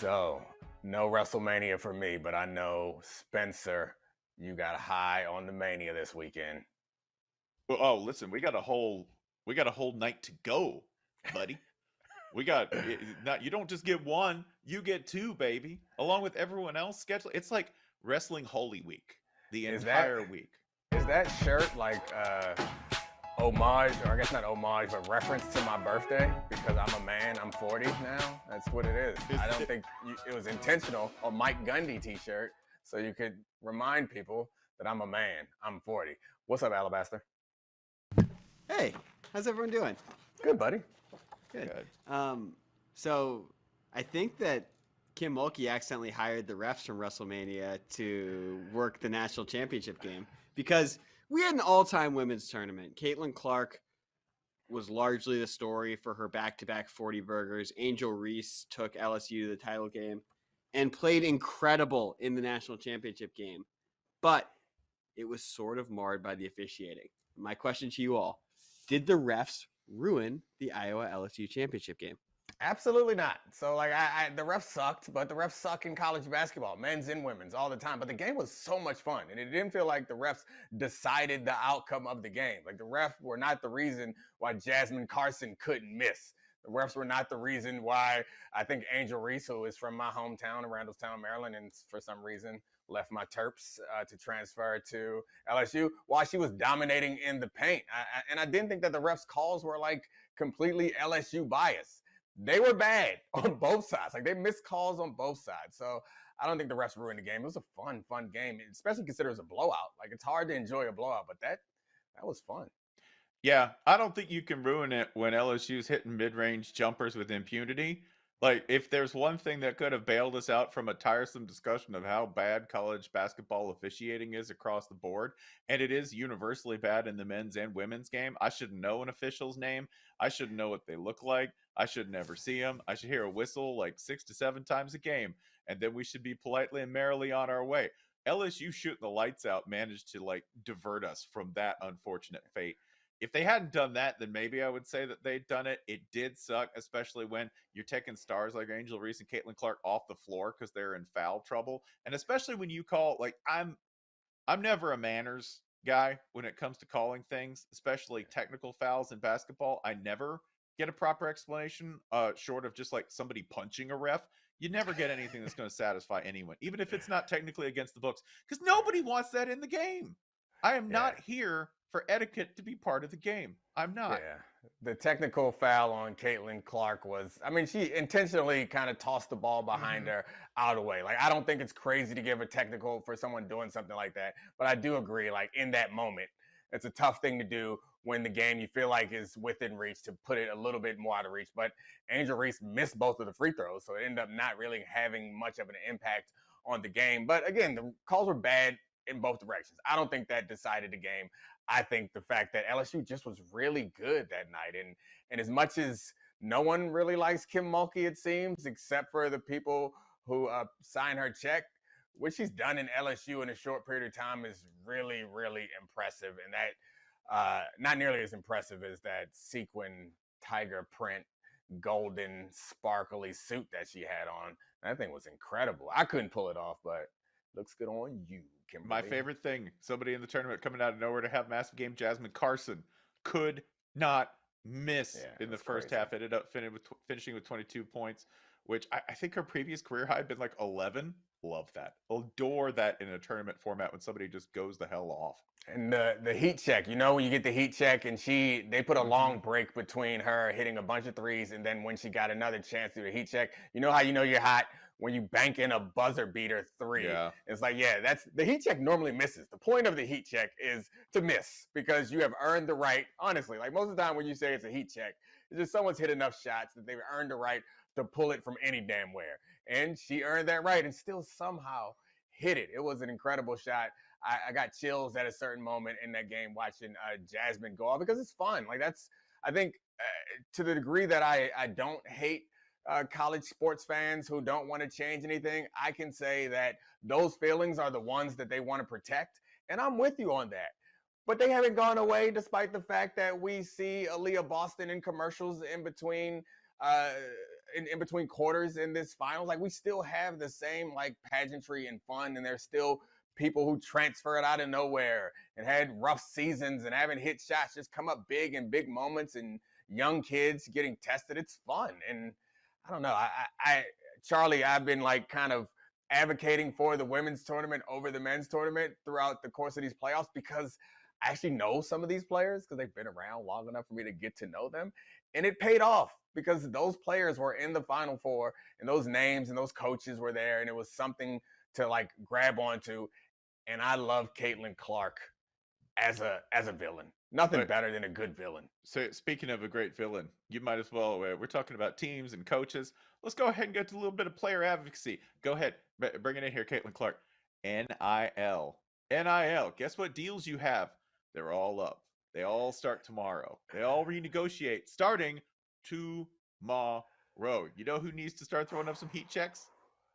So, no WrestleMania for me, but I know Spencer, you got high on the Mania this weekend. Well, oh, listen, we got a whole night to go, buddy. We got not you don't just get one, you get two, baby. Along with everyone else schedule. It's like wrestling Holy Week, the Is that entire week. is that shirt like homage, or I guess not homage, but reference to my birthday because I'm a man. I'm 40 now. That's what it is. I don't think it was intentional. A Mike Gundy T-shirt, so you could remind people that I'm a man. I'm 40. What's up, Alabaster? Hey, how's everyone doing? Good, buddy. Good. So I think that Kim Mulkey accidentally hired the refs from WrestleMania to work the national championship game because we had an all-time women's tournament. Caitlin Clark was largely the story for her back-to-back 40 burgers. Angel Reese took LSU to the title game and played incredible in the national championship game, but it was sort of marred by the officiating. My question to you all, did the refs ruin the Iowa LSU championship game? Absolutely not. So, like, the refs sucked, but the refs suck in college basketball, men's and women's, all the time. But the game was so much fun, and it didn't feel like the refs decided the outcome of the game. Like, the refs were not the reason why Jasmine Carson couldn't miss. The refs were not the reason why I think Angel Reese, who is from my hometown, Randallstown, Maryland, and for some reason left my Terps to transfer to LSU, while she was dominating in the paint. And I didn't think that the refs' calls were like completely LSU biased. They were bad on both sides. Like, they missed calls on both sides. So I don't think the refs ruined the game. It was a fun game, especially considering it was a blowout. Like, it's hard to enjoy a blowout, but that was fun. Yeah, I don't think you can ruin it when LSU's hitting mid-range jumpers with impunity. Like, if there's one thing that could have bailed us out from a tiresome discussion of how bad college basketball officiating is across the board, and it is universally bad in the men's and women's game, I should know an official's name. I should know what they look like. I should never see them. I should hear a whistle like 6 to 7 times a game, and then we should be politely and merrily on our way. LSU shooting the lights out managed to like divert us from that unfortunate fate. If they hadn't done that, then maybe I would say that they'd done it. It did suck, especially when you're taking stars like Angel Reese and Caitlin Clark off the floor because they're in foul trouble. And especially when you call, like, I'm never a manners guy when it comes to calling things, especially technical fouls in basketball. I never get a proper explanation, short of just like somebody punching a ref. You never get anything that's going to satisfy anyone, even if it's not technically against the books, because nobody wants that in the game. I am not here for etiquette to be part of the game. I'm not. Yeah. The technical foul on Caitlin Clark was, I mean, she intentionally kind of tossed the ball behind her out of the way. Like, I don't think it's crazy to give a technical for someone doing something like that. But I do agree, like, in that moment, it's a tough thing to do when the game you feel like is within reach to put it a little bit more out of reach. But Angel Reese missed both of the free throws, so it ended up not really having much of an impact on the game. But again, the calls were bad in both directions. I don't think that decided the game. I think the fact that LSU just was really good that night. And as much as no one really likes Kim Mulkey, it seems, except for the people who sign her check, what she's done in LSU in a short period of time is really, really impressive. And that not nearly as impressive as that sequin tiger print golden sparkly suit that she had on. That thing was incredible. I couldn't pull it off, but looks good on you, Kimberly. My favorite thing, somebody in the tournament coming out of nowhere to have massive game, Jasmine Carson, could not miss in the first half. Ended up finishing with 22 points, which I think her previous career high had been like 11. Love that. Adore that in a tournament format when somebody just goes the hell off. And the heat check, you know, when you get the heat check and they put a long break between her hitting a bunch of threes and then when she got another chance to do the heat check, you know how you know you're hot? When you bank in a buzzer beater three. Yeah. It's like, that's the heat check normally misses. The point of the heat check is to miss because you have earned the right, honestly, like most of the time when you say it's a heat check, it's just someone's hit enough shots that they've earned the right to pull it from any damn where. And she earned that right and still somehow hit it. It was an incredible shot. I got chills at a certain moment in that game watching Jasmine go off because it's fun. Like I think to the degree that I don't hate college sports fans who don't want to change anything, I can say that those feelings are the ones that they want to protect. And I'm with you on that. But they haven't gone away despite the fact that we see Aaliyah Boston in commercials in between in between quarters in this finals, like we still have the same like pageantry and fun, and there's still people who transferred out of nowhere and had rough seasons and haven't hit shots just come up big in big moments, and young kids getting tested. It's fun. And I don't know. Charlie, I've been like kind of advocating for the women's tournament over the men's tournament throughout the course of these playoffs because I actually know some of these players because they've been around long enough for me to get to know them. And it paid off because those players were in the Final Four and those names and those coaches were there. And it was something to like grab onto. And I love Caitlin Clark as a villain. Nothing better than a good villain. So speaking of a great villain, you might as well, we're talking about teams and coaches. Let's go ahead and get to a little bit of player advocacy. Go ahead, bring it in here, Caitlin Clark. NIL. Guess what deals you have? They're all up. They all start tomorrow. They all renegotiate starting tomorrow. You know who needs to start throwing up some heat checks?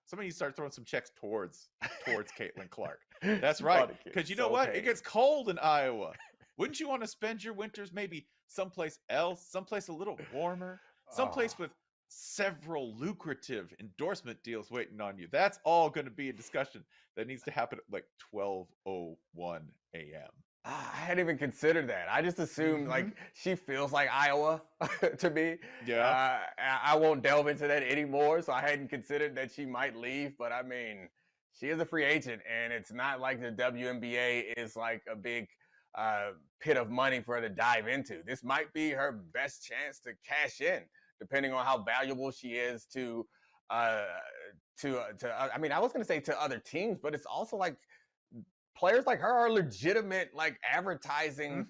Somebody needs to start throwing some checks towards Caitlin Clark. That's right. Because you know what? It gets cold in Iowa. Wouldn't you want to spend your winters maybe someplace else, someplace a little warmer, someplace with several lucrative endorsement deals waiting on you? That's all going to be a discussion that needs to happen at like 12:01 a.m. I hadn't even considered that. I just assumed like she feels like Iowa to me. Yeah. I won't delve into that anymore. So I hadn't considered that she might leave. But I mean, she is a free agent, and it's not like the WNBA is like a big pit of money for her to dive into. This might be her best chance to cash in, depending on how valuable she is to I mean, I was going to say to other teams, but it's also like players like her are legitimate, like advertising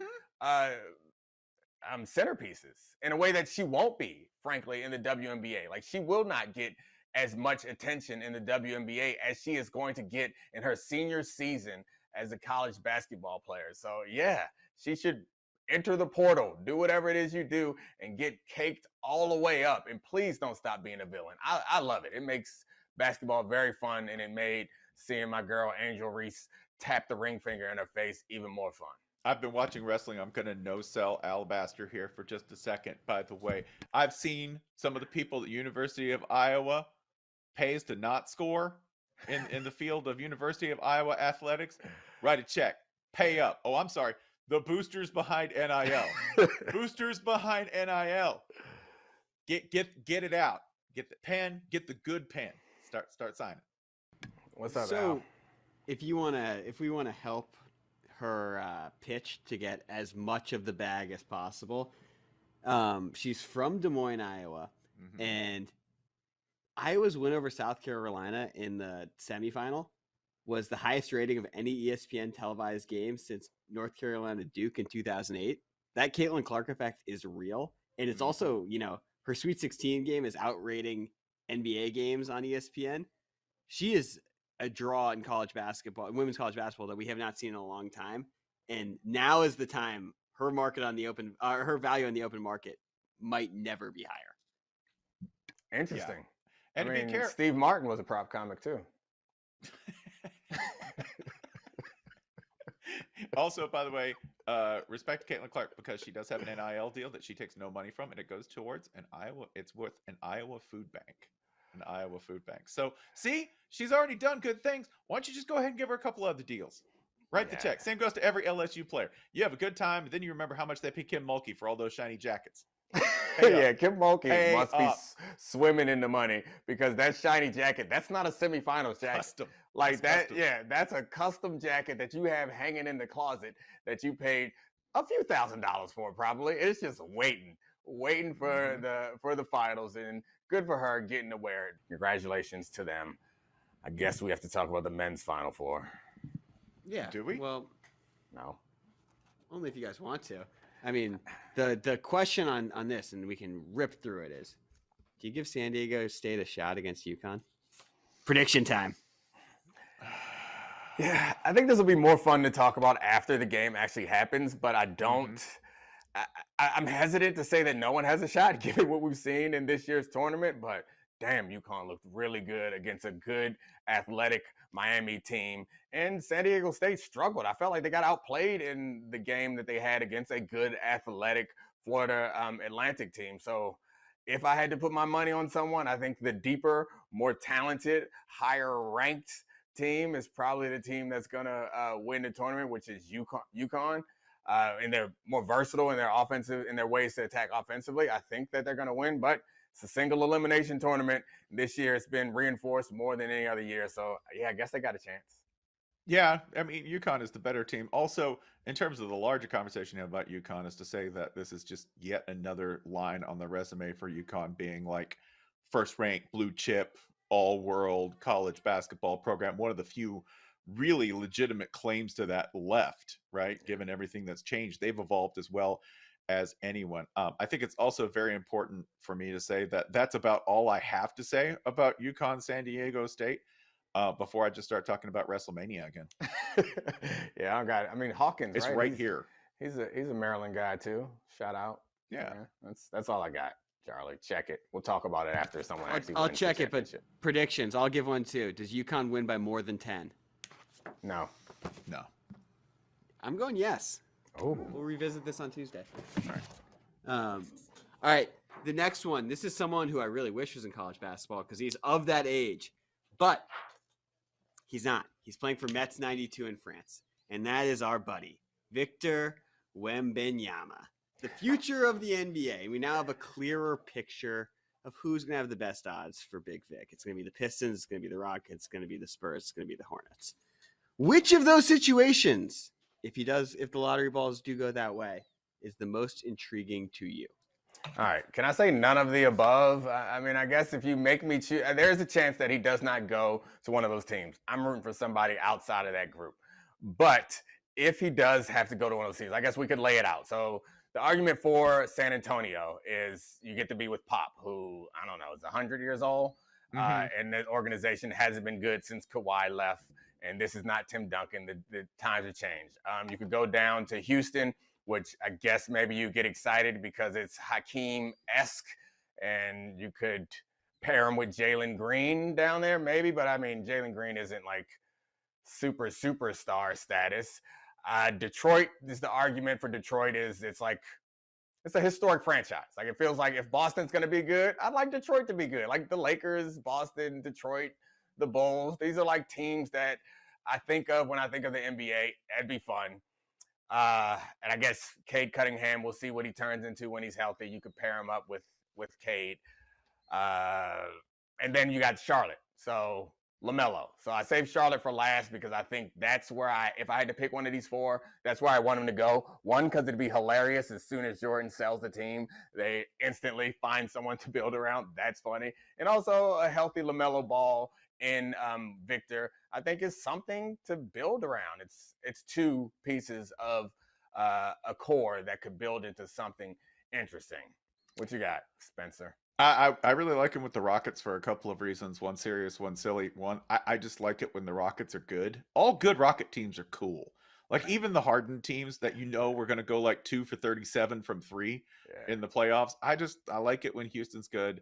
centerpieces in a way that she won't be, frankly, in the WNBA. Like she will not get as much attention in the WNBA as she is going to get in her senior season as a college basketball player. So yeah, she should enter the portal, do whatever it is you do, and get caked all the way up. And please don't stop being a villain. I love it. It makes basketball very fun, and it made seeing my girl Angel Reese tap the ring finger in her face even more fun. I've been watching wrestling. I'm going to no-sell Alabaster here for just a second. By the way, I've seen some of the people at University of Iowa pays to not score in the field of University of Iowa athletics. Write a check. Pay up. Oh, I'm sorry. The boosters behind NIL. Boosters behind NIL. Get it out. Get the pen. Get the good pen. Start signing. What's up, So, Al? if we wanna help her pitch to get as much of the bag as possible, she's from Des Moines, Iowa, and Iowa's win over South Carolina in the semifinal was the highest rating of any ESPN televised game since North Carolina Duke in 2008. That Caitlin Clark effect is real, and it's also, her Sweet 16 game is outrating NBA games on ESPN. She is a draw in college basketball, women's college basketball, that we have not seen in a long time. And now is the time her market on the open, her value on the open market might never be higher. Interesting. Yeah. And I mean, Steve Martin was a prop comic too. Also, by the way, respect Caitlin Clark because she does have an NIL deal that she takes no money from, and it goes towards an Iowa. It's worth an Iowa food bank. An Iowa food bank. So, see, she's already done good things. Why don't you just go ahead and give her a couple other deals? Write the check. Same goes to every LSU player. You have a good time, and then you remember how much they pay Kim Mulkey for all those shiny jackets. Yeah, Kim Mulkey must be swimming in the money because that shiny jacket, that's not a semifinals jacket. Custom. Like that's that's a custom jacket that you have hanging in the closet that you paid a few $1,000s for probably. It's just waiting for the finals, and good for her getting to wear it. Congratulations to them. I guess we have to talk about the men's Final Four. Yeah. Do we? Well, No. only if you guys want to. I mean, the question on this, and we can rip through it, is do you give San Diego State a shot against UConn? Prediction time. Yeah, I think this will be more fun to talk about after the game actually happens, but I don't. I'm hesitant to say that no one has a shot given what we've seen in this year's tournament, but damn, UConn looked really good against a good athletic Miami team, and San Diego State struggled. I felt like they got outplayed in the game that they had against a good athletic Florida Atlantic team. So if I had to put my money on someone, I think the deeper, more talented, higher ranked team is probably the team that's going to win the tournament, which is UConn. And they're more versatile in their offensive, in their ways to attack offensively. I think that they're going to win, but it's a single elimination tournament. This year it's been reinforced more than any other year. So, yeah, I guess they got a chance. Yeah, I mean, UConn is the better team. Also, in terms of the larger conversation about UConn, is to say that this is just yet another line on the resume for UConn being like first-ranked, blue chip, all-world college basketball program. One of the few really legitimate claims to that left, right? Given everything that's changed, they've evolved as well as anyone. I think it's also very important for me to say that that's about all I have to say about UConn San Diego State. Before I just start talking about WrestleMania again. Yeah, I got it. I mean, Hawkins, It's right here. He's a Maryland guy too. Shout out. Yeah. That's all I got, Charlie. Check it. We'll talk about it after someone actually I'll wins check the it, but championship. predictions. I'll give one too. Does UConn win by more than 10? No. I'm going yes. Oh. We'll revisit this on Tuesday. All right. All right. The next one. This is someone who I really wish was in college basketball because he's of that age, but he's not. He's playing for Metz 92 in France, and that is our buddy, Victor Wembanyama, the future of the NBA. We now have a clearer picture of who's going to have the best odds for Big Vic. It's going to be the Pistons, it's going to be the Rockets, it's going to be the Spurs, it's going to be the Hornets. Which of those situations, if the lottery balls do go that way, is the most intriguing to you? All right. Can I say none of the above? I mean, I guess if you make me choose, there's a chance that he does not go to one of those teams. I'm rooting for somebody outside of that group. But if he does have to go to one of those teams, I guess we could lay it out. So the argument for San Antonio is you get to be with Pop, who, I don't know, is 100 years old. And the organization hasn't been good since Kawhi left. And this is not Tim Duncan. The times have changed. You could go down to Houston, which I guess maybe you get excited because it's Hakeem-esque, and you could pair him with Jalen Green down there, maybe. But, I mean, Jalen Green isn't, like, superstar status. Detroit, the argument for Detroit is it's a historic franchise. Like, it feels like if Boston's going to be good, I'd like Detroit to be good. Like the Lakers, Boston, Detroit, the Bulls. These are, like, teams that I think of when I think of the NBA. That'd be fun. And I guess Cade Cunningham, we'll see what he turns into when he's healthy. You could pair him up with Cade. And then you got Charlotte. So LaMelo. So I saved Charlotte for last because I think that's where if I had to pick one of these four, that's where I want him to go. One, because it'd be hilarious as soon as Jordan sells the team, they instantly find someone to build around. That's funny. And also a healthy LaMelo Ball in Victor, I think is something to build around. It's two pieces of a core that could build into something interesting. What you got, Spencer? I really like him with the Rockets for a couple of reasons. One serious, one silly. One, I just like it when the Rockets are good. All good Rocket teams are cool. Like even the Harden teams that we're going to go like 2 for 37 from 3 in the playoffs. I like it when Houston's good.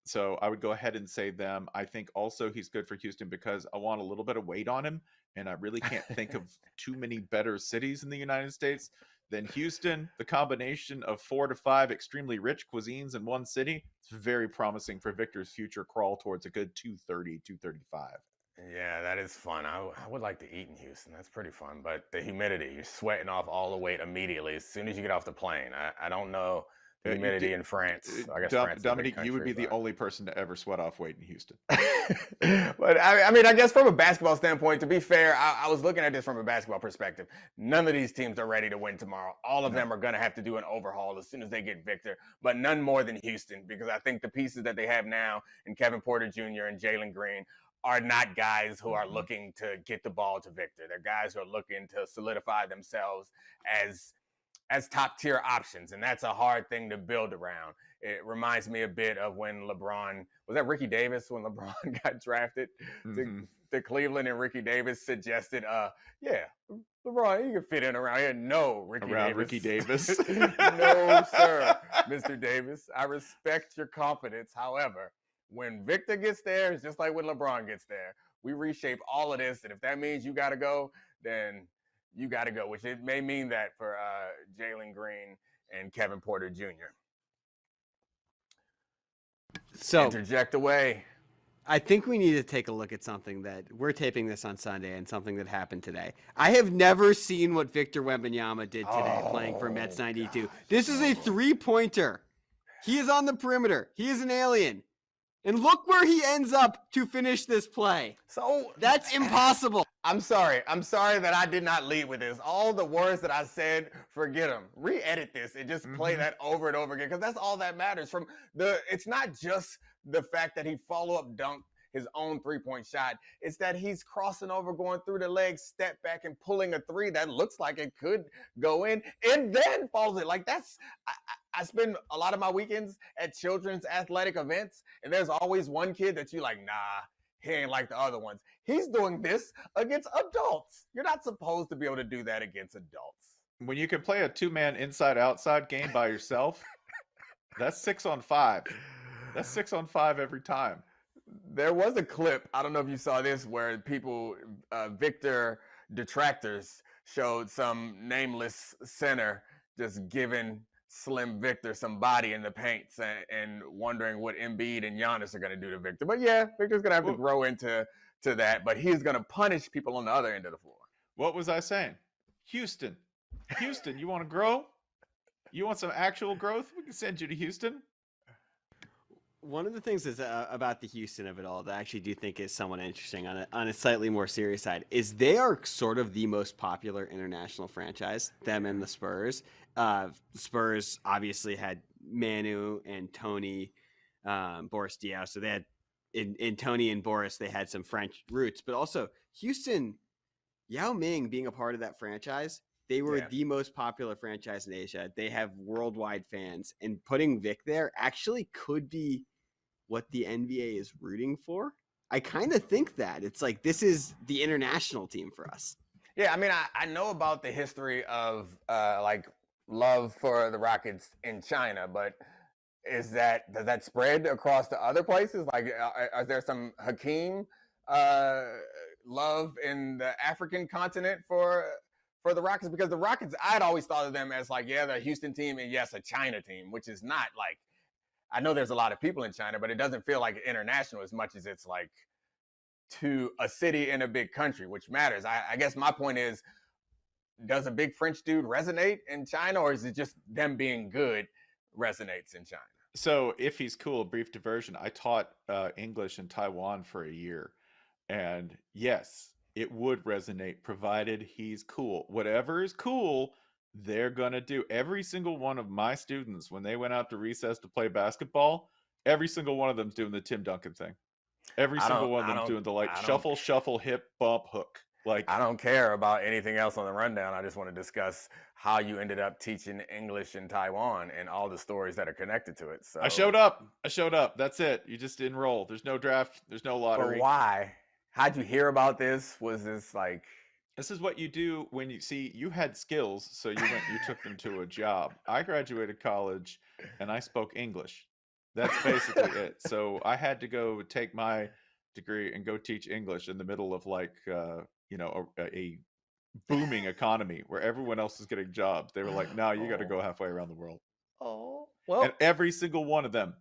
So I would go ahead and say them. I think also he's good for Houston because I want a little bit of weight on him. And I really can't think of too many better cities in the United States than Houston. The combination of 4 to 5 extremely rich cuisines in one city, it's very promising for Victor's future crawl towards a good 230, 235. Yeah, that is fun. I would like to eat in Houston. That's pretty fun. But the humidity, you're sweating off all the weight immediately as soon as you get off the plane. I don't know the humidity in France. I guess France Domonique, you would be the only person to ever sweat off weight in Houston. But I mean, I guess from a basketball standpoint, to be fair, I was looking at this from a basketball perspective. None of these teams are ready to win tomorrow. All of them are going to have to do an overhaul as soon as they get Victor, but none more than Houston, because I think the pieces that they have now in Kevin Porter Jr. and Jalen Green are not guys who are looking to get the ball to Victor. They're guys who are looking to solidify themselves as top tier options. And that's a hard thing to build around. It reminds me a bit of when LeBron, was that Ricky Davis when LeBron got drafted to Cleveland, and Ricky Davis suggested, LeBron, you can fit in around here. No, Ricky Davis. No, sir, Mr. Davis. I respect your confidence. However, when Victor gets there, it's just like when LeBron gets there. We reshape all of this, and if that means you got to go, then you got to go, which it may mean that for Jalen Green and Kevin Porter Jr. So interject away. I think we need to take a look at something that we're taping this on Sunday and something that happened today. I have never seen what Victor Wembanyama did today playing for Mets 92. God. This is a 3-pointer. He is on the perimeter. He is an alien. And look where he ends up to finish this play. So That's impossible. I'm sorry that I did not lead with this. All the words that I said, forget them. Re-edit this and just play that over and over again, because that's all that matters. It's not just the fact that he follow-up dunked his own 3-point shot. It's that he's crossing over, going through the legs, step back, and pulling a 3 that looks like it could go in, and then falls it. Like, that's I spend a lot of my weekends at children's athletic events, and there's always one kid that you like, nah, he ain't like the other ones. He's doing this against adults. You're not supposed to be able to do that against adults. When you can play a 2-man inside-outside game by yourself, that's 6 on 5. That's 6 on 5 every time. There was a clip, I don't know if you saw this, where Victor detractors showed some nameless center just giving Slim Victor some body in the paints and wondering what Embiid and Giannis are going to do to Victor. But yeah, Victor's going to have to grow into that, but he's going to punish people on the other end of the floor. What was I saying? Houston, you want to grow? You want some actual growth? We can send you to Houston. One of the things is about the Houston of it all that I actually do think is somewhat interesting on a slightly more serious side is they are sort of the most popular international franchise, them and the Spurs. Spurs obviously had Manu and Tony, Boris Diaw. So they had in Tony and Boris, they had some French roots, but also Houston, Yao Ming being a part of that franchise, they were the most popular franchise in Asia. They have worldwide fans, and putting Vic there actually could be what the NBA is rooting for. I kind of think that it's like, this is the international team for us. Yeah. I mean, I know about the history of like love for the Rockets in China, but does that spread across to other places? Like, is there some Hakeem love in the African continent for the Rockets? Because the Rockets, I'd always thought of them as like, yeah, the Houston team and yes, a China team, which is not like, I know there's a lot of people in China, but it doesn't feel like international as much as it's like to a city in a big country, which matters. I guess my point is, does a big French dude resonate in China, or is it just them being good resonates in China? So if he's cool, brief diversion, I taught English in Taiwan for a year. And yes, it would resonate provided he's cool. Whatever is cool, they're going to do. Every single one of my students, when they went out to recess to play basketball, every single one of them's doing the Tim Duncan thing. Every single one of them's doing the like shuffle, hip, bump, hook. Like, I don't care about anything else on the rundown. I just want to discuss how you ended up teaching English in Taiwan and all the stories that are connected to it. So I showed up. That's it. You just enroll. There's no draft. There's no lottery. But why? How'd you hear about this? Was this like... This is what you do when you had skills, so you took them to a job. I graduated college and I spoke English. That's basically it. So I had to go take my degree and go teach English in the middle of like, a booming economy where everyone else is getting jobs. They were like, no, you got to go halfway around the world. Oh, well. And every single one of them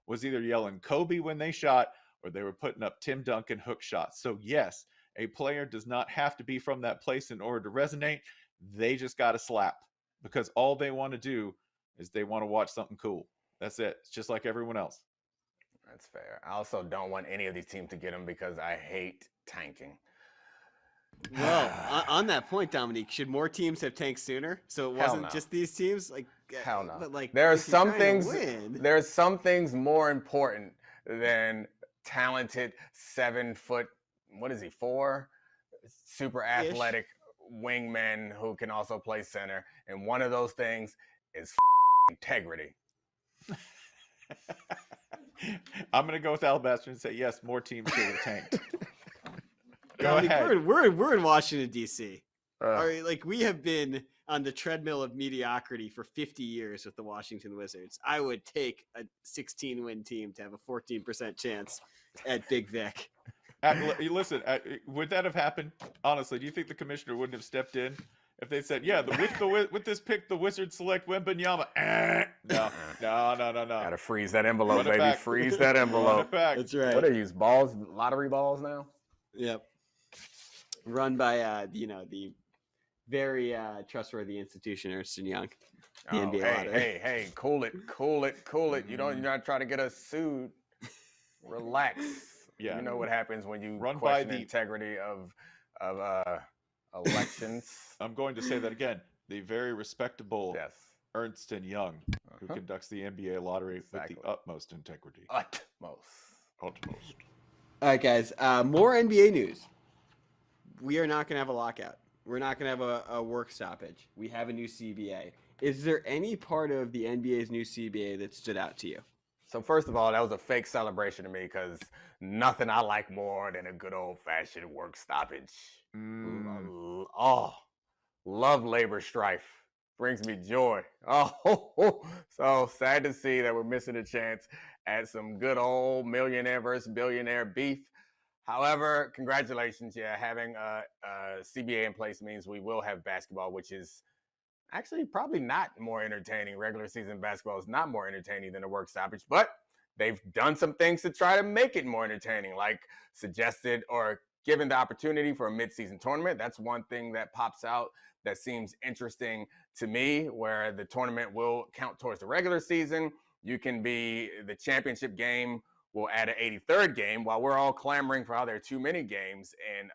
was either yelling Kobe when they shot or they were putting up Tim Duncan hook shots. So yes, a player does not have to be from that place in order to resonate. They just got to slap, because all they want to do is they want to watch something cool. That's it. It's just like everyone else. That's fair. I also don't want any of these teams to get them because I hate tanking. Well, on that point, Domonique, should more teams have tanked sooner so it wasn't just these teams? Like, hell no. But like, there are some things more important than talented 7 foot, what is he, 4? Super athletic wingmen who can also play center. And one of those things is integrity. I'm going to go with Alabaster and say, yes, more teams should have tanked. Go ahead. We're in Washington, D.C. Like, we have been on the treadmill of mediocrity for 50 years with the Washington Wizards. I would take a 16-win team to have a 14% chance at Big Vic. Listen, would that have happened? Honestly, do you think the commissioner wouldn't have stepped in If they said, yeah, with this pick, the Wizards select Wembanyama. No. Gotta freeze that envelope, Run it baby. back. Freeze that Run envelope. it back. That's right. What do they use? Balls, lottery balls now? Yep. Run by the very trustworthy institution, Ernst & Young. The NBA lottery. Hey, cool it. You're not trying to get us sued. Relax. Yeah. You know what happens when you Run question by the integrity of elections. I'm going to say that again. The very respectable Yes. Ernst & Young, who conducts the NBA lottery with the utmost integrity. Utmost. All right, guys. More NBA news. We are not going to have a lockout. We're not going to have a work stoppage. We have a new CBA. Is there any part of the NBA's new CBA that stood out to you? So first of all, that was a fake celebration to me because nothing I like more than a good old-fashioned work stoppage. Oh, love labor strife. Brings me joy. Oh, so sad to see that we're missing a chance at some good old millionaire versus billionaire beef. However, congratulations. Yeah, having a CBA in place means we will have basketball, which is actually probably not more entertaining. Regular season basketball is not more entertaining than a work stoppage, but they've done some things to try to make it more entertaining, like suggested or given the opportunity for a mid-season tournament. That's one thing that pops out that seems interesting to me, where the tournament will count towards the regular season. You can be the championship game will add an 83rd game while we're all clamoring for how there are too many games in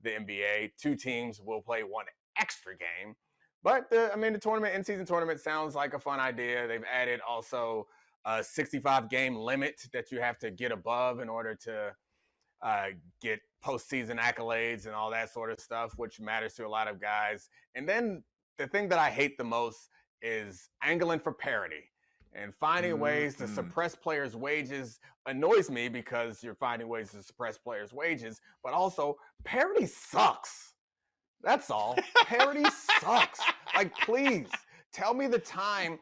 the NBA. Two teams will play one extra game. But the tournament, in-season tournament sounds like a fun idea. They've added also a 65-game limit that you have to get above in order to get postseason accolades and all that sort of stuff, which matters to a lot of guys. And then the thing that I hate the most is angling for parity. And finding ways to suppress players' wages annoys me because you're finding ways to suppress players' wages, but also parity sucks. That's all. Parity sucks. Like, please tell me the time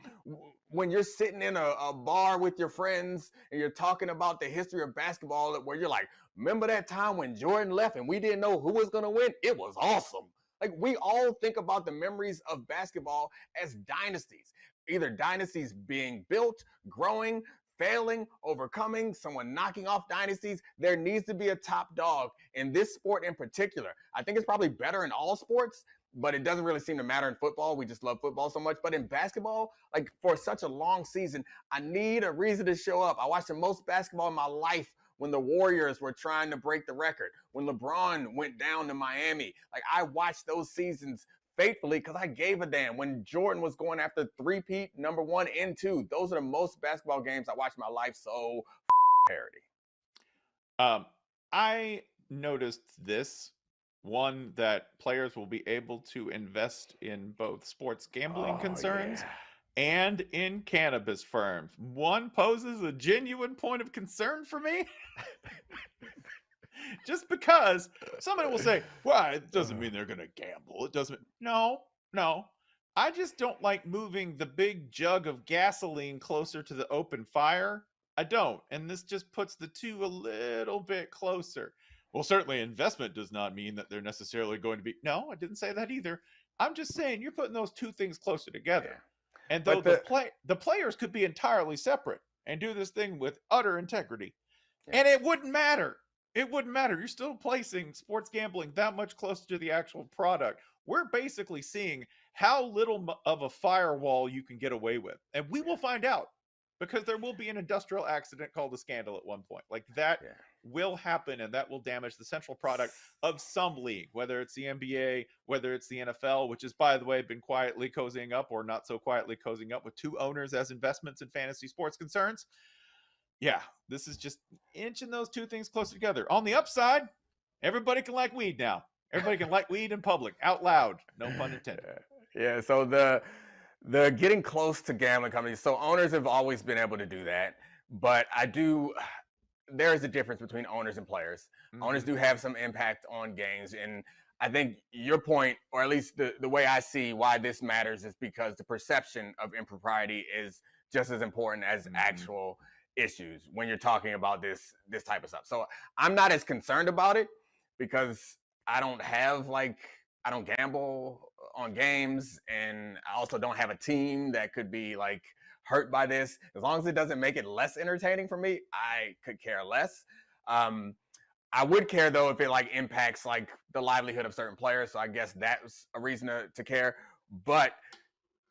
when you're sitting in a bar with your friends and you're talking about the history of basketball where you're like, remember that time when Jordan left and we didn't know who was going to win? It was awesome. Like, we all think about the memories of basketball as dynasties. Either dynasties being built, growing, failing, overcoming, someone knocking off dynasties. There needs to be a top dog in this sport in particular. I think it's probably better in all sports, but it doesn't really seem to matter in football. We just love football so much. But in basketball, like for such a long season, I need a reason to show up. I watched the most basketball in my life when the Warriors were trying to break the record, when LeBron went down to Miami. Like, I watched those seasons faithfully because I gave a damn. When Jordan was going after three-peat, number 1 and 2, those are the most basketball games I watched in my life. So parity. I noticed this one, that players will be able to invest in both sports gambling concerns and in cannabis firms. One poses a genuine point of concern for me. Just because somebody will say, well, it doesn't mean they're going to gamble. It doesn't. No. I just don't like moving the big jug of gasoline closer to the open fire. I don't. And this just puts the two a little bit closer. Well, certainly investment does not mean that they're necessarily going to be. No, I didn't say that either. I'm just saying you're putting those two things closer together. Yeah. And though the players could be entirely separate and do this thing with utter integrity. Yeah. And it wouldn't matter. It wouldn't matter. You're still placing sports gambling that much closer to the actual product. We're basically seeing how little of a firewall you can get away with. And we will find out, because there will be an industrial accident called a scandal at one point. Like that will happen, and that will damage the central product of some league, whether it's the NBA, whether it's the NFL, which has, by the way, been quietly cozying up, or not so quietly cozying up, with two owners as investments in fantasy sports concerns. Yeah, this is just inching those two things closer together. On the upside, everybody can like weed now. Everybody can like weed in public, out loud. No pun intended. Yeah, so the getting close to gambling companies, so owners have always been able to do that. But there is a difference between owners and players. Mm-hmm. Owners do have some impact on games. And I think your point, or at least the way I see why this matters, is because the perception of impropriety is just as important as actual issues when you're talking about this type of stuff. So I'm not as concerned about it because I don't gamble on games, and I also don't have a team that could be like hurt by this. As long as it doesn't make it less entertaining for me, I could care less. I would care though if it like impacts like the livelihood of certain players. So I guess that's a reason to care. But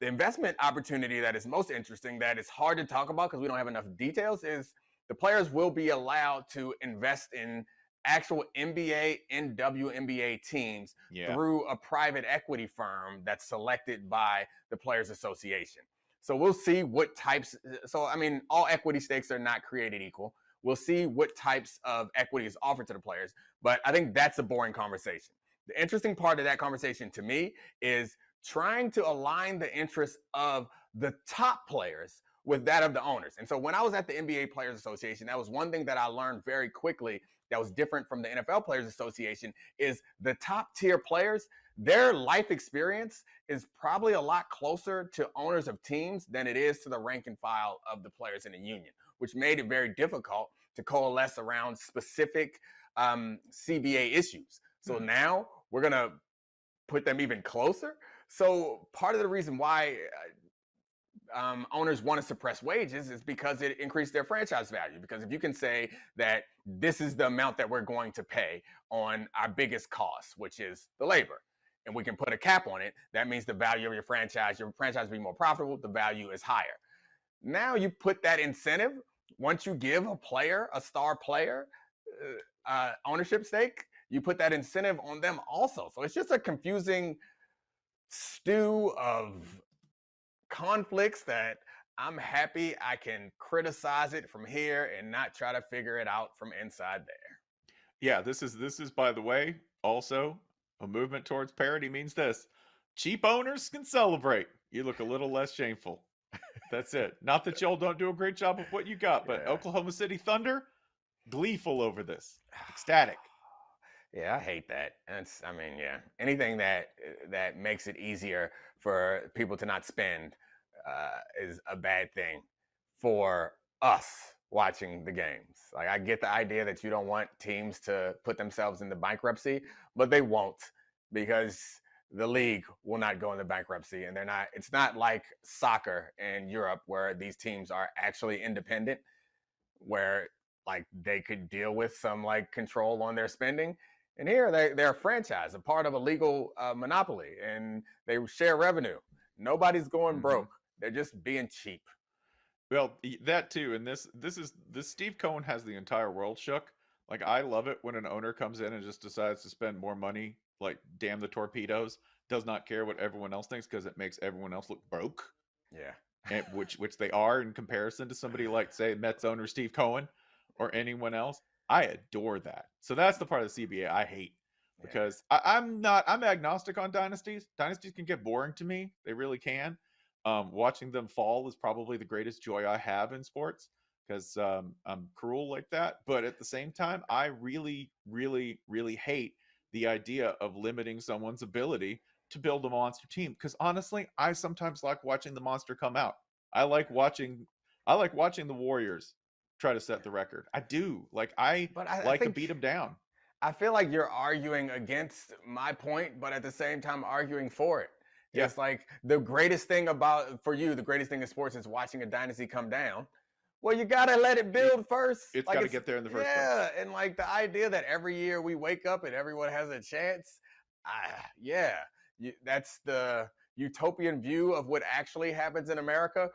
the investment opportunity that is most interesting, that is hard to talk about because we don't have enough details, is the players will be allowed to invest in actual NBA and WNBA teams through a private equity firm that's selected by the Players Association. So we'll see what types. So, I mean, all equity stakes are not created equal. We'll see what types of equity is offered to the players. But I think that's a boring conversation. The interesting part of that conversation to me is trying to align the interests of the top players with that of the owners. And so when I was at the NBA Players Association, that was one thing that I learned very quickly that was different from the NFL Players Association, is the top tier players, their life experience is probably a lot closer to owners of teams than it is to the rank and file of the players in the union, which made it very difficult to coalesce around specific CBA issues. So now we're going to put them even closer. So part of the reason why owners want to suppress wages is because it increased their franchise value. Because if you can say that this is the amount that we're going to pay on our biggest cost, which is the labor, and we can put a cap on it, that means the value of your franchise will be more profitable, the value is higher. Now you put that incentive, once you give a player, a star player, ownership stake, you put that incentive on them also. So it's just a confusing stew of conflicts that I'm happy I can criticize it from here and not try to figure it out from inside there. Yeah, this is by the way, also a movement towards parity means this: cheap owners can celebrate. You look a little less shameful. That's it. Not that y'all don't do a great job of what you got, but Oklahoma City Thunder, gleeful over this, ecstatic. Yeah, I hate that. Anything that makes it easier for people to not spend is a bad thing for us watching the games. Like, I get the idea that you don't want teams to put themselves into bankruptcy, but they won't, because the league will not go into bankruptcy, and it's not like soccer in Europe where these teams are actually independent, where like they could deal with some like control on their spending. And here they're a franchise, a part of a legal monopoly, and they share revenue. Nobody's going broke. They're just being cheap. Well, that too, and this Steve Cohen has the entire world shook. Like, I love it when an owner comes in and just decides to spend more money, like damn the torpedoes, does not care what everyone else thinks because it makes everyone else look broke. Yeah. And which they are in comparison to somebody like, say, Mets owner Steve Cohen or anyone else. I adore that. So that's the part of the CBA I hate, because I'm agnostic on dynasties. Dynasties can get boring to me. They really can. Watching them fall is probably the greatest joy I have in sports, because I'm cruel like that. But at the same time, I really, really, really hate the idea of limiting someone's ability to build a monster team. Because honestly, I sometimes like watching the monster come out. I like watching the Warriors try to set the record. I do. I like to beat them down. I feel like you're arguing against my point, but at the same time arguing for it. Yeah. It's like the greatest thing in sports is watching a dynasty come down. Well, you got to let it build first. It's got to get there in the first place. Yeah, and like the idea that every year we wake up and everyone has a chance, that's the utopian view of what actually happens in America.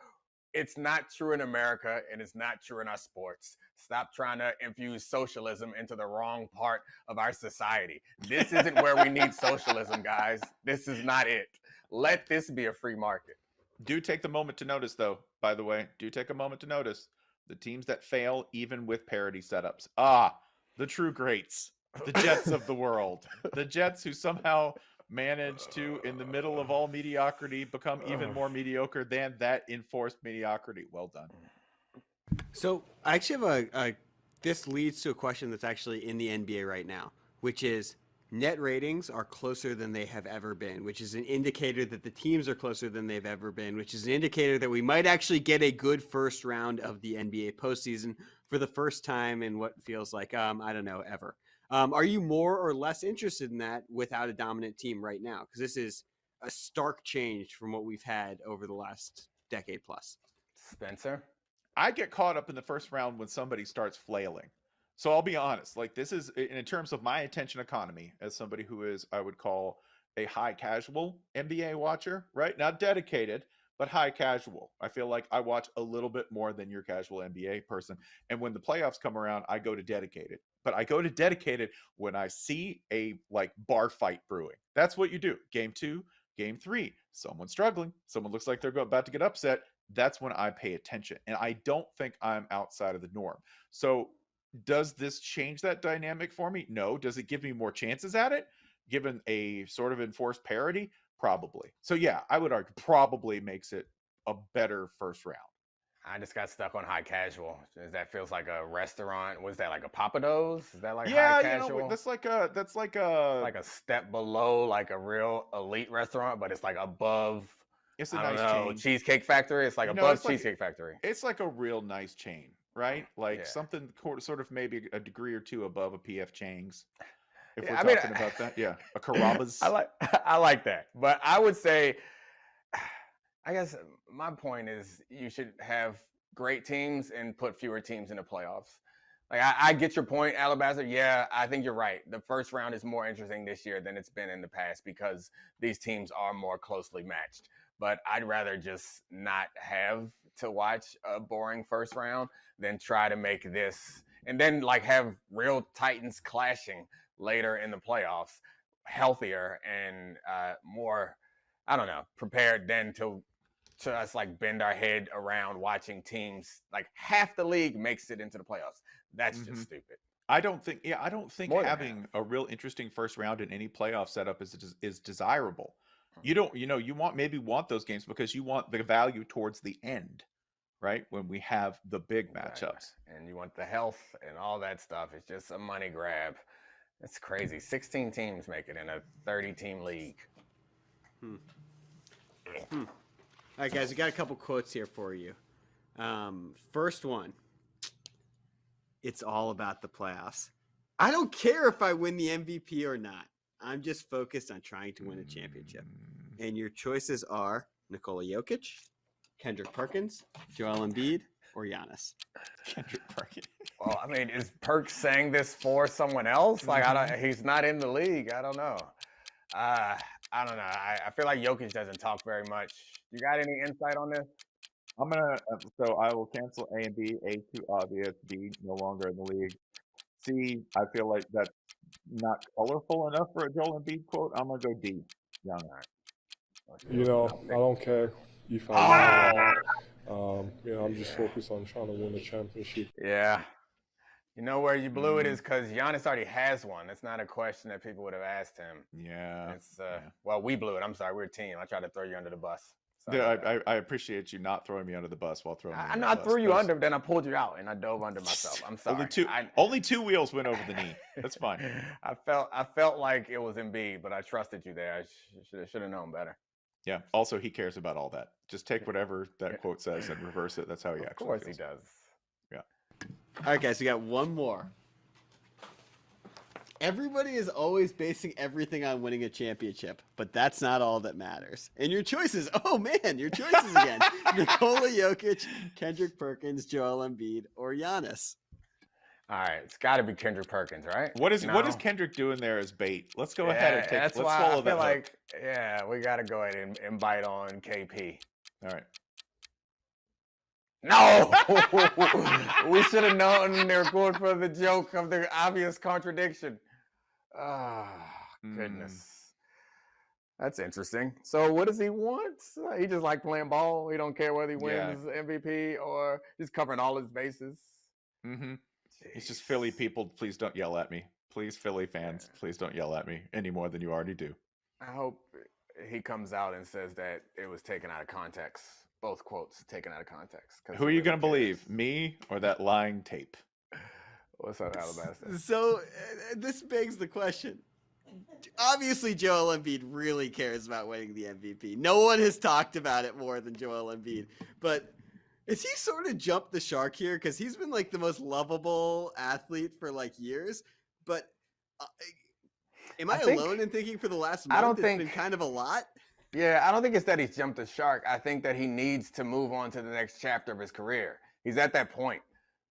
It's not true in America, and it's not true in our sports. Stop trying to infuse socialism into the wrong part of our society. This isn't where we need socialism, guys. This is not it. Let this be a free market. Do take the moment to notice, though, by the way, take a moment to notice the teams that fail even with parity setups. The true greats, the Jets of the world, the Jets who somehow managed to, in the middle of all mediocrity, become even more mediocre than that enforced mediocrity. Well done. So I actually have this leads to a question that's actually in the NBA right now, which is net ratings are closer than they have ever been, which is an indicator that the teams are closer than they've ever been, which is an indicator that we might actually get a good first round of the NBA postseason for the first time in what feels like, I don't know, ever. Are you more or less interested in that without a dominant team right now? Because this is a stark change from what we've had over the last decade plus. Spencer? I get caught up in the first round when somebody starts flailing. So I'll be honest, like this is in terms of my attention economy as somebody who is, I would call a high casual NBA watcher, right? Not dedicated, but high casual. I feel like I watch a little bit more than your casual NBA person. And when the playoffs come around, I go to dedicated. But I go to dedicated when I see a like bar fight brewing. That's what you do. Game 2, game 3, someone's struggling. Someone looks like they're about to get upset. That's when I pay attention. And I don't think I'm outside of the norm. So does this change that dynamic for me? No. Does it give me more chances at it? Given a sort of enforced parity? Probably. So yeah, I would argue probably makes it a better first round. I just got stuck on high casual. That feels like a restaurant. Was that like a Papados? Is that like high casual? That's like a step below like a real elite restaurant, but it's like above. It's a I don't nice know, chain. Cheesecake Factory. It's like above Cheesecake Factory. It's like a real nice chain, right? Like Yeah. something sort of maybe a degree or two above a PF Chang's. If Yeah, we're I mean, talking about that, yeah, a Carrabba's. I like that, but I would say, I guess my point is you should have great teams and put fewer teams in the playoffs. Like I get your point, Alabaster. Yeah, I think you're right. The first round is more interesting this year than it's been in the past because these teams are more closely matched. But I'd rather just not have to watch a boring first round than try to make this and then like have real Titans clashing later in the playoffs, healthier and more, I don't know, prepared than to us like bend our head around watching teams like half the league makes it into the playoffs. That's just stupid. I don't think More than having half. a real interesting first round in any playoff setup is desirable. You want those games because you want the value towards the end, right? When we have the big matchups. And you want the health and all that stuff. It's just a money grab. It's crazy. 16 teams make it in a 30-team league. All right, guys, we got a couple quotes here for you. First one. It's all about the playoffs. I don't care if I win the MVP or not. I'm just focused on trying to win a championship. And your choices are Nikola Jokic, Kendrick Perkins, Joel Embiid, or Giannis. Kendrick Perkins. Well, I mean, is Perk saying this for someone else? Like, he's not in the league. I don't know. I don't know. I feel like Jokic doesn't talk very much. You got any insight on this? So I will cancel A and B. A, too obvious. B, no longer in the league. C, I feel like that's not colorful enough for a Joel Embiid quote. I'm going to go D. Young. I don't care. You find I'm just focused on trying to win the championship. Yeah. You know where you blew it is because Giannis already has one. It's not a question that people would have asked him. Yeah. It's well, we blew it. I'm sorry. We're a team. I tried to throw you under the bus. Yeah, I appreciate you not throwing me under the bus while throwing me I under know the I bus. threw you under, then I pulled you out and I dove under myself. I'm sorry. Only two wheels went over the knee. That's fine. I felt like it was Embiid, but I trusted you there. I should have known better. Yeah. Also, he cares about all that. Just take whatever that quote says and reverse it. That's how he actually feels. Of course he does. Yeah. All right, guys, we got one more. Everybody is always basing everything on winning a championship, but that's not all that matters. And your choices, your choices again. Nikola Jokic, Kendrick Perkins, Joel Embiid, or Giannis. All right, it's got to be Kendrick Perkins, right? What is Kendrick doing there as bait? Let's go ahead and take. That's let's why swallow I feel that like, we got to go ahead and bite on KP. All right. No, we should have known they were going for the joke of the obvious contradiction. Goodness. That's interesting. So what does he want? He just like playing ball. He don't care whether he wins MVP or just covering all his bases. Mm-hmm. It's just Philly people. Please don't yell at me. Please, Philly fans, please don't yell at me any more than you already do. I hope he comes out and says that it was taken out of context. Both quotes taken out of context. Who are you going to believe, me or that lying tape? What's up, Alabaster? So this begs the question. Obviously, Joel Embiid really cares about winning the MVP. No one has talked about it more than Joel Embiid. But has he sort of jumped the shark here? Because he's been like the most lovable athlete for like years. But am I alone in thinking for the last month it's been kind of a lot? Yeah, I don't think it's that he's jumped the shark. I think that he needs to move on to the next chapter of his career. He's at that point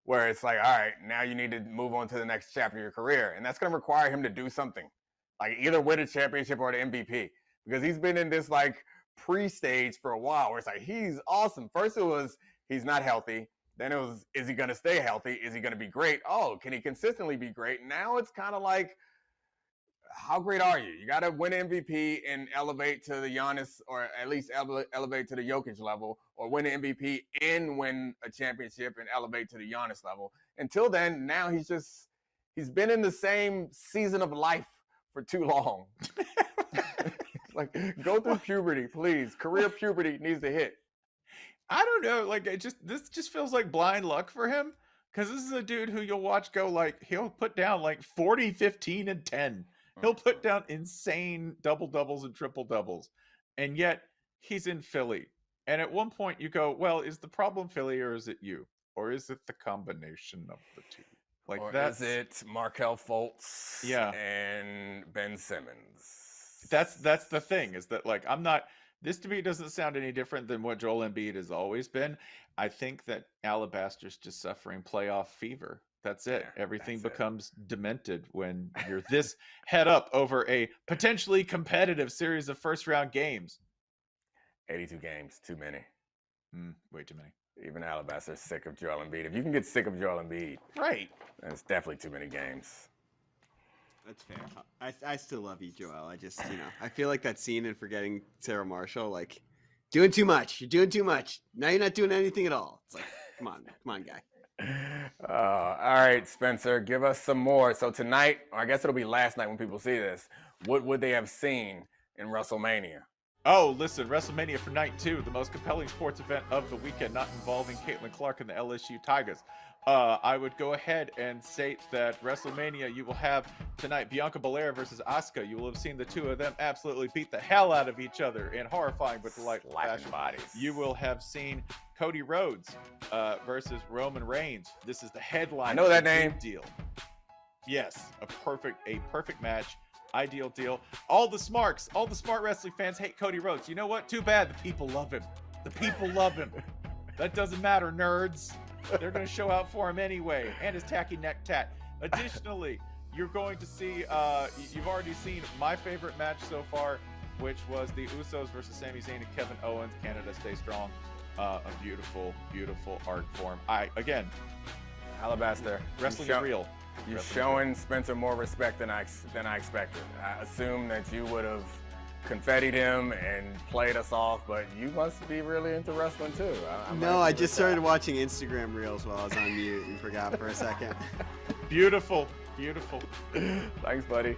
where it's like, all right, now you need to move on to the next chapter of your career. And that's going to require him to do something, like either win a championship or the MVP, because he's been in this like pre-stage for a while where it's like, he's awesome. First it was, he's not healthy. Then it was, is he going to stay healthy? Is he going to be great? Oh, can he consistently be great? Now it's kind of like, how great are you? You got to win MVP and elevate to the Giannis, or at least elevate to the Jokic level, or win an MVP and win a championship and elevate to the Giannis level. Until then, now he's been in the same season of life for too long. Like, go through puberty, please. Career puberty needs to hit. I don't know. Like, this just feels like blind luck for him, because this is a dude who you'll watch go like, he'll put down like 40, 15, and 10. He'll put down insane double-doubles and triple-doubles. And yet, he's in Philly. And at one point, you go, well, is the problem Philly, or is it you? Or is it the combination of the two? Like, or that's is it Markelle Fultz and Ben Simmons? That's the thing, is that, like, this to me doesn't sound any different than what Joel Embiid has always been. I think that Alabaster's just suffering playoff fever. That's it. Yeah, everything becomes demented when you're this head up over a potentially competitive series of first-round games. 82 games, too many. Way too many. Even Alabaster's sick of Joel Embiid. If you can get sick of Joel Embiid, right, then it's definitely too many games. That's fair. I still love you, Joel. I just, I feel like that scene in Forgetting Sarah Marshall, like, doing too much. You're doing too much. Now you're not doing anything at all. It's like, come on, guy. All right, Spencer, give us some more. So tonight, or I guess it'll be last night when people see this, what would they have seen in WrestleMania? Oh, listen, WrestleMania for night 2, the most compelling sports event of the weekend, not involving Caitlin Clark and the LSU Tigers. I would go ahead and state that WrestleMania, you will have tonight Bianca Belair versus Asuka. You will have seen the two of them absolutely beat the hell out of each other in horrifying but delightful fashion. Bodies. You will have seen Cody Rhodes versus Roman Reigns. This is the headline. I know that name. Deal. Yes, a perfect match. Ideal deal. All the smart wrestling fans hate Cody Rhodes. You know what? Too bad. The people love him. The people love him. That doesn't matter, nerds. They're going to show out for him anyway. And his tacky neck tat. Additionally, you're going to see, you've already seen my favorite match so far, which was the Usos versus Sami Zayn and Kevin Owens. Canada, stay strong. A beautiful, beautiful art form. Alabaster. Wrestling is real. You're showing Spencer more respect than I expected. I assumed that you would have confettied him and played us off, but you must be really into wrestling too. I just started watching Instagram Reels while I was on mute and forgot for a second. Beautiful. Thanks, buddy.